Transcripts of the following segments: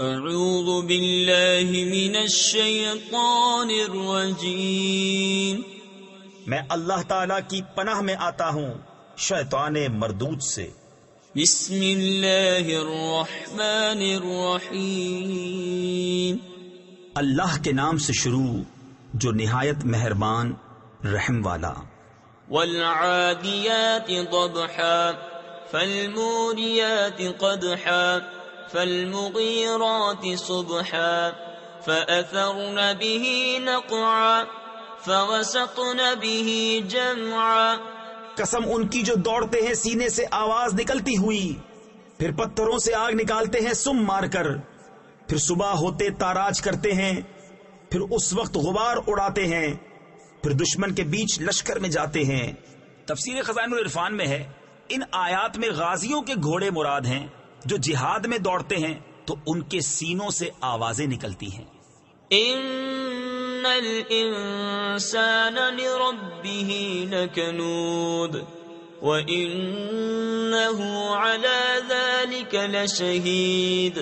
اعوذ باللہ من الشیطان الرجیم، میں اللہ تعالی کی پناہ میں آتا ہوں شیطان مردود سے۔ بسم اللہ الرحمن الرحیم، اللہ کے نام سے شروع جو نہایت مہربان رحم والا۔ والعادیات ضبحا فالموریات قدحا فالمغیرات صبحا فأثرن به نقعا فوسطن به جمعا۔ قسم ان کی جو دوڑتے ہیں سینے سے آواز نکلتی ہوئی، پھر پتھروں سے آگ نکالتے ہیں سم مار کر، پھر صبح ہوتے تاراج کرتے ہیں، پھر اس وقت غبار اڑاتے ہیں، پھر دشمن کے بیچ لشکر میں جاتے ہیں۔ تفسیر خزائن العرفان میں ہے ان آیات میں غازیوں کے گھوڑے مراد ہیں جو جہاد میں دوڑتے ہیں تو ان کے سینوں سے آوازیں نکلتی ہیں۔ ان الانسان لربه لکنود وانه على ذلك لشهید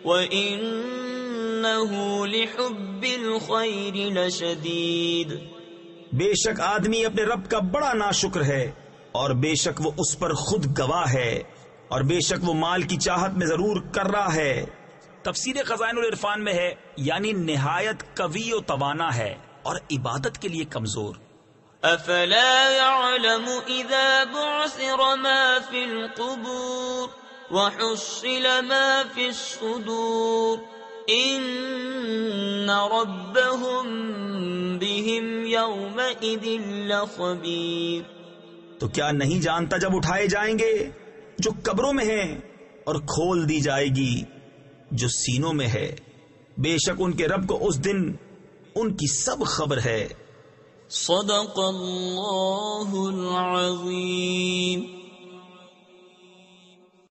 وانه لحب الخير لشدید۔ بے شک آدمی اپنے رب کا بڑا ناشکر ہے، اور بے شک وہ اس پر خود گواہ ہے، اور بے شک وہ مال کی چاہت میں ضرور کر رہا ہے۔ تفسیر خزائن العرفان میں ہے یعنی نہایت قوی و توانا ہے اور عبادت کے لیے کمزور۔ افلا يعلم اذا بعثر ما في القبور وحصل ما في الصدور ان ربهم بهم يومئذ لخبير۔ تو کیا نہیں جانتا جب اٹھائے جائیں گے جو قبروں میں ہیں اور کھول دی جائے گی جو سینوں میں ہے، بے شک ان کے رب کو اس دن ان کی سب خبر ہے۔ صدق اللہ العظیم۔